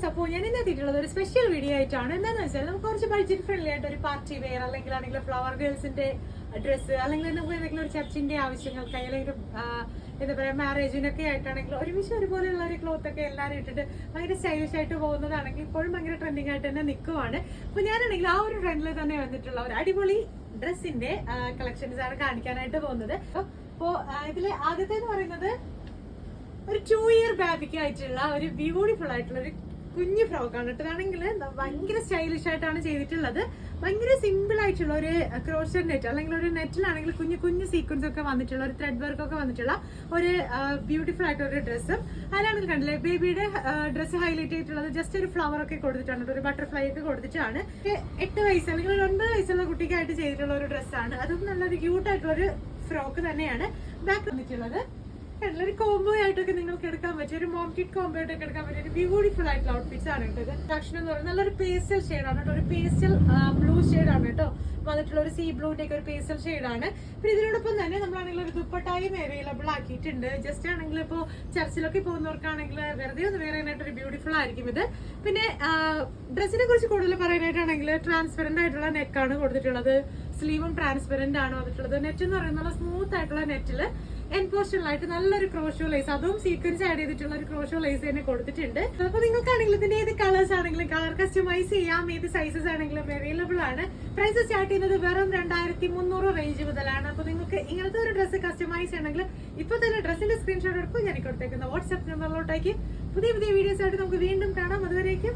അപ്പോൾ ഞാൻ ഇന്നെത്തിയിട്ടുള്ളത് ഒരു സ്പെഷ്യൽ വീഡിയോ ആയിട്ടാണ്. എന്താണെന്ന് വെച്ചാൽ നമുക്ക് കുറച്ച് ബഡ്ജറ്റ് ഫ്രണ്ട്ലി ആയിട്ട് ഒരു പാർട്ടി വെയർ അല്ലെങ്കിൽ ഫ്ലവർ ഗേൾസിന്റെ ഡ്രസ്സ് അല്ലെങ്കിൽ നമുക്ക് എന്തെങ്കിലും ഒരു ചർച്ചിന്റെ ആവശ്യങ്ങൾക്ക് അല്ലെങ്കിൽ എന്താ പറയാ മാരേജിനൊക്കെ ആയിട്ടാണെങ്കിൽ ഒരുമിച്ച് ഒരുപോലെയുള്ള ഒരു ക്ലോത്ത് ഒക്കെ എല്ലാവരും ഇട്ടിട്ട് ഭയങ്കര സ്റ്റൈലിഷ് ആയിട്ട് പോകുന്നതാണെങ്കിൽ ഇപ്പോഴും ഭയങ്കര ട്രെൻഡിങ് ആയിട്ട് തന്നെ നിൽക്കുവാണ്. അപ്പൊ ഞാനാണെങ്കിൽ ആ ഒരു ട്രെൻഡിൽ തന്നെ വന്നിട്ടുള്ള ഒരു അടിപൊളി ഡ്രസ്സിന്റെ കളക്ഷൻസ് ആണ് കാണിക്കാനായിട്ട് പോകുന്നത്. അപ്പോ ഇതിലെ ആദ്യത്തെ എന്ന് പറയുന്നത് ഒരു 2 ഇയർ ബാബിക്ക് ആയിട്ടുള്ള ഒരു ബ്യൂട്ടിഫുൾ ആയിട്ടുള്ള ഒരു കുഞ്ഞു ഫ്രോക്കാണ് ഇട്ടതാണെങ്കിൽ ഭയങ്കര സ്റ്റൈലിഷ് ആയിട്ടാണ് ചെയ്തിട്ടുള്ളത്. ഭയങ്കര സിമ്പിൾ ആയിട്ടുള്ള ഒരു ക്രോഷർ നെറ്റ് അല്ലെങ്കിൽ ഒരു നെറ്റിലാണെങ്കിൽ കുഞ്ഞു കുഞ്ഞു സീക്വൻസ് ഒക്കെ വന്നിട്ടുള്ള ഒരു ത്രെഡ് വർക്ക് ഒക്കെ വന്നിട്ടുള്ള ഒരു ബ്യൂട്ടിഫുൾ ആയിട്ടുള്ള ഒരു ഡ്രസ്സും അതിലാണെങ്കിൽ കണ്ടില്ലേ ബേബിയുടെ ഡ്രസ്സ് ഹൈലൈറ്റ് ചെയ്തിട്ടുള്ളത് ജസ്റ്റ് ഒരു ഫ്ലവർ ഒക്കെ കൊടുത്തിട്ടാണ്, ഒരു ബട്ടർഫ്ലൈ ഒക്കെ കൊടുത്തിട്ടാണ്. 8 വയസ്സ് അല്ലെങ്കിൽ ഒരു 9 വയസ്സുള്ള കുട്ടിക്കായിട്ട് ചെയ്തിട്ടുള്ള ഒരു ഡ്രസ്സാണ്. അതും നല്ലൊരു ക്യൂട്ട് ആയിട്ടുള്ള ഒരു ഫ്രോക്ക് തന്നെയാണ്. ബാക്ക് വന്നിട്ടുള്ളത് ഒരു കോംബോ ആയിട്ടൊക്കെ നിങ്ങൾക്ക് എടുക്കാൻ പറ്റിയ ഒരു മോം കിറ്റ് കോംബോ ആയിട്ടൊക്കെ എടുക്കാൻ പറ്റിയ ഒരു ബ്യൂട്ടിഫുൾ ആയിട്ടുള്ള ഔട്ട്ഫിറ്റ്സ് ആണ് കേട്ടോ. കളക്ഷൻ എന്ന് പറയുന്നത് നല്ലൊരു പേസ്റ്റൽ ഷെയ്ഡാണ് കേട്ടോ, ഒരു പേസ്റ്റൽ ബ്ലൂ ഷെയ്ഡാണ് കേട്ടോ വന്നിട്ടുള്ള ഒരു സീ ബ്ലൂന്റെ ഒക്കെ ഒരു പേസ്റ്റൽ ഷെയ്ഡാണ്. പിന്നെ ഇതിനോടൊപ്പം തന്നെ നമ്മളാണെങ്കിൽ ഒരു ദുപ്പട്ടായും അവൈലബിൾ ആക്കിയിട്ടുണ്ട്. ജസ്റ്റ് ആണെങ്കിൽ ഇപ്പോൾ ചർച്ചിലൊക്കെ പോകുന്നവർക്കാണെങ്കിൽ വെറുതെ ഒന്ന് വേറെ ഒരു ബ്യൂട്ടിഫുൾ ആയിരിക്കും ഇത്. പിന്നെ ഡ്രസ്സിനെ കുറിച്ച് കൂടുതൽ പറയാനായിട്ടാണെങ്കിൽ ട്രാൻസ്പെറന്റ് ആയിട്ടുള്ള നെക്കാണ് കൊടുത്തിട്ടുള്ളത്. സ്ലീവും ട്രാൻസ്പെറന്റ് ആണ് വന്നിട്ടുള്ളത്. നെറ്റ് എന്ന് പറയുന്നത് സ്മൂത്ത് ആയിട്ടുള്ള നെറ്റില് എൻപോസ്റ്റലായിട്ട് നല്ലൊരു ക്രോഷോ ലേസ്, അതും സീക്വൻസ് ആഡ് ചെയ്തിട്ടുള്ള ഒരു ക്രോഷോ ലേസ് തന്നെ കൊടുത്തിട്ടുണ്ട്. അപ്പൊ നിങ്ങൾക്കാണെങ്കിൽ ഇതിന്റെ ഏത് കളേഴ്സ് ആണെങ്കിലും കളർ കസ്റ്റമൈസ് ചെയ്യാം, ഏത് സൈസസ് ആണെങ്കിലും അവൈലബിൾ ആണ്. പ്രൈസ് സ്റ്റാർട്ട് ചെയ്യുന്നത് വെറും 2300 റേഞ്ച് മുതലാണ്. അപ്പൊ നിങ്ങൾക്ക് ഇങ്ങനത്തെ ഒരു ഡ്രസ്സ് കസ്റ്റമൈസ് ചെയ്യണമെങ്കിൽ ഇപ്പൊ തന്നെ ഡ്രസ്സിന്റെ സ്ക്രീൻഷോട്ട് എടുക്കും ഞാൻ കൊടുത്തേക്കുന്ന വാട്സ്ആപ്പ് നമ്പറിലോട്ടേക്ക്. പുതിയ വീഡിയോസ് ആയിട്ട് നമുക്ക് വീണ്ടും കാണാം. അതുവരേക്കും